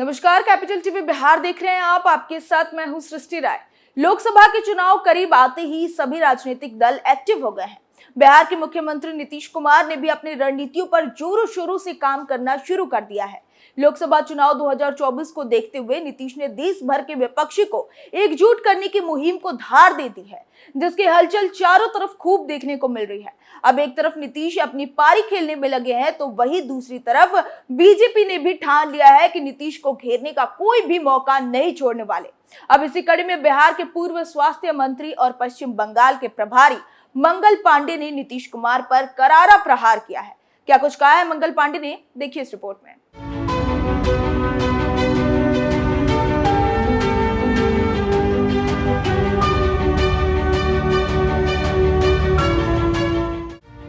नमस्कार, capital TV Bihar देख रहे हैं आप। आपके साथ मैं हूं सृष्टि राय। लोकसभा के चुनाव करीब आते ही सभी राजनीतिक दल एक्टिव हो गए हैं। बिहार के मुख्यमंत्री नीतीश कुमार ने भी अपनी रणनीतियों पर जोरों शोरों से काम करना शुरू कर दिया है। लोकसभा चुनाव 2024 को देखते हुए नीतीश ने देश भर के विपक्षी को एकजुट करने की मुहिम को धार दे दी है, जिसकी हलचल चारों तरफ खूब देखने को मिल रही है। अब एक तरफ नीतीश अपनी पारी खेलने में लगे हैं, तो वहीं दूसरी तरफ बीजेपी ने भी ठान लिया है कि नीतीश को घेरने का कोई भी मौका नहीं छोड़ने वाले। अब इसी कड़ी में बिहार के पूर्व स्वास्थ्य मंत्री और पश्चिम बंगाल के प्रभारी मंगल पांडे ने नीतीश कुमार पर करारा प्रहार किया है। क्या कुछ कहा है मंगल पांडे ने, देखिए इस रिपोर्ट में।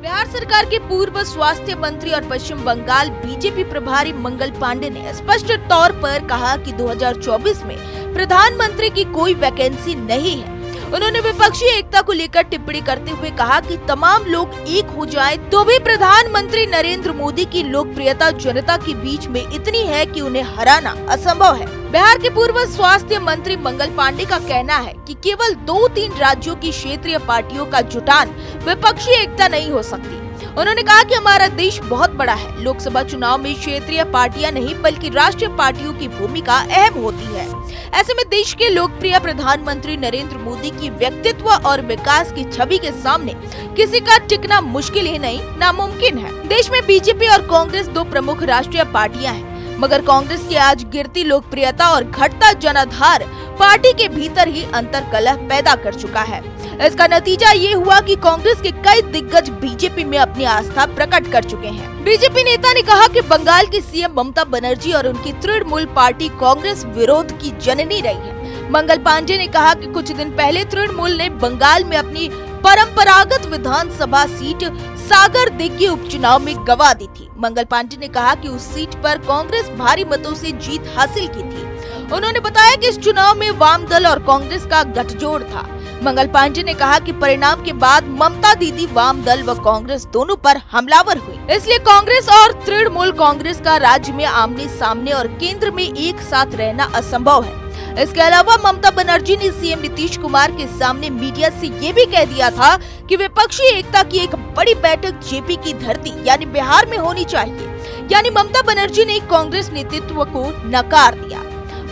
बिहार सरकार के पूर्व स्वास्थ्य मंत्री और पश्चिम बंगाल बीजेपी प्रभारी मंगल पांडे ने स्पष्ट तौर पर कहा कि 2024 में प्रधानमंत्री की कोई वैकेंसी नहीं है। उन्होंने विपक्षी एकता को लेकर टिप्पणी करते हुए कहा कि तमाम लोग एक हो जाएं तो भी प्रधानमंत्री नरेंद्र मोदी की लोकप्रियता जनता के बीच में इतनी है कि उन्हें हराना असंभव है। बिहार के पूर्व स्वास्थ्य मंत्री मंगल पांडे का कहना है कि केवल 2-3 राज्यों की क्षेत्रीय पार्टियों का जुटान विपक्षी एकता नहीं हो सकती। उन्होंने कहा कि हमारा देश बहुत बड़ा है। लोकसभा चुनाव में क्षेत्रीय पार्टियां नहीं बल्कि राष्ट्रीय पार्टियों की भूमिका अहम होती है। ऐसे में देश के लोकप्रिय प्रधानमंत्री नरेंद्र मोदी की व्यक्तित्व और विकास की छवि के सामने किसी का टिकना मुश्किल ही नहीं नामुमकिन है। देश में बीजेपी और कांग्रेस दो प्रमुख राष्ट्रीय पार्टियां हैं, मगर कांग्रेस की आज गिरती लोकप्रियता और घटता जनाधार पार्टी के भीतर ही अंतर्कलह पैदा कर चुका है। इसका नतीजा ये हुआ कि कांग्रेस के कई दिग्गज बीजेपी में अपनी आस्था प्रकट कर चुके हैं। बीजेपी नेता ने कहा कि बंगाल की सीएम ममता बनर्जी और उनकी तृणमूल पार्टी कांग्रेस विरोध की जननी रही है। मंगल पांडे ने कहा कि कुछ दिन पहले तृणमूल ने बंगाल में अपनी परंपरागत विधानसभा सीट सागर दिग्गी उपचुनाव में गंवा दी थी। मंगल पांडे ने कहा कि उस सीट पर कांग्रेस भारी मतों से जीत हासिल की थी। उन्होंने बताया कि इस चुनाव में वाम दल और कांग्रेस का गठजोड़ था। मंगल पांडे ने कहा कि परिणाम के बाद ममता दीदी वाम दल व कांग्रेस दोनों पर हमलावर हुई, इसलिए कांग्रेस और तृणमूल कांग्रेस का राज्य में आमने सामने और केंद्र में एक साथ रहना असंभव है। इसके अलावा ममता बनर्जी ने सीएम नीतीश कुमार के सामने मीडिया से ये भी कह दिया था कि विपक्षी एकता की एक बड़ी बैठक जेपी की धरती यानी बिहार में होनी चाहिए। यानी ममता बनर्जी ने कांग्रेस नेतृत्व को नकार दिया।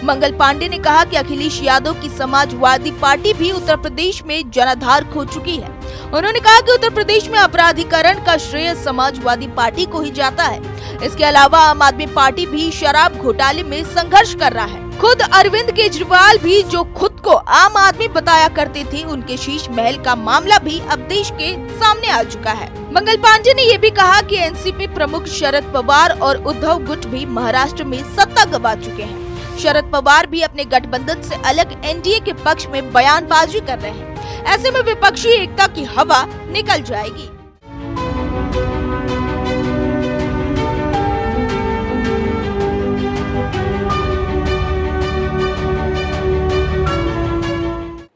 मंगल पांडे ने कहा कि अखिलेश यादव की समाजवादी पार्टी भी उत्तर प्रदेश में जनाधार खो चुकी है। उन्होंने कहा कि उत्तर प्रदेश में अपराधीकरण का श्रेय समाजवादी पार्टी को ही जाता है। इसके अलावा आम आदमी पार्टी भी शराब घोटाले में संघर्ष कर रहा है। खुद अरविंद केजरीवाल भी जो खुद को आम आदमी बताया करते थे, उनके शीश महल का मामला भी अब देश के सामने आ चुका है। मंगल पांडे ने ये भी कहा कि एनसीपी प्रमुख शरद पवार और उद्धव गुट भी महाराष्ट्र में सत्ता गंवा चुके हैं। शरद पवार भी अपने गठबंधन से अलग एनडीए के पक्ष में बयानबाजी कर रहे हैं। ऐसे में विपक्षी एकता की हवा निकल जाएगी।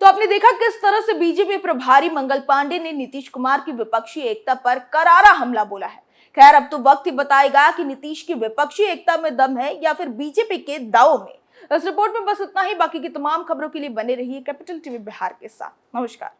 तो आपने देखा किस तरह से बीजेपी प्रभारी मंगल पांडे ने नीतीश कुमार की विपक्षी एकता पर करारा हमला बोला है। खैर, अब तो वक्त ही बताएगा कि नीतीश की विपक्षी एकता में दम है या फिर बीजेपी के दावों में। इस रिपोर्ट में बस इतना ही। बाकी की तमाम खबरों के लिए बने रहिए कैपिटल टीवी बिहार के साथ। नमस्कार।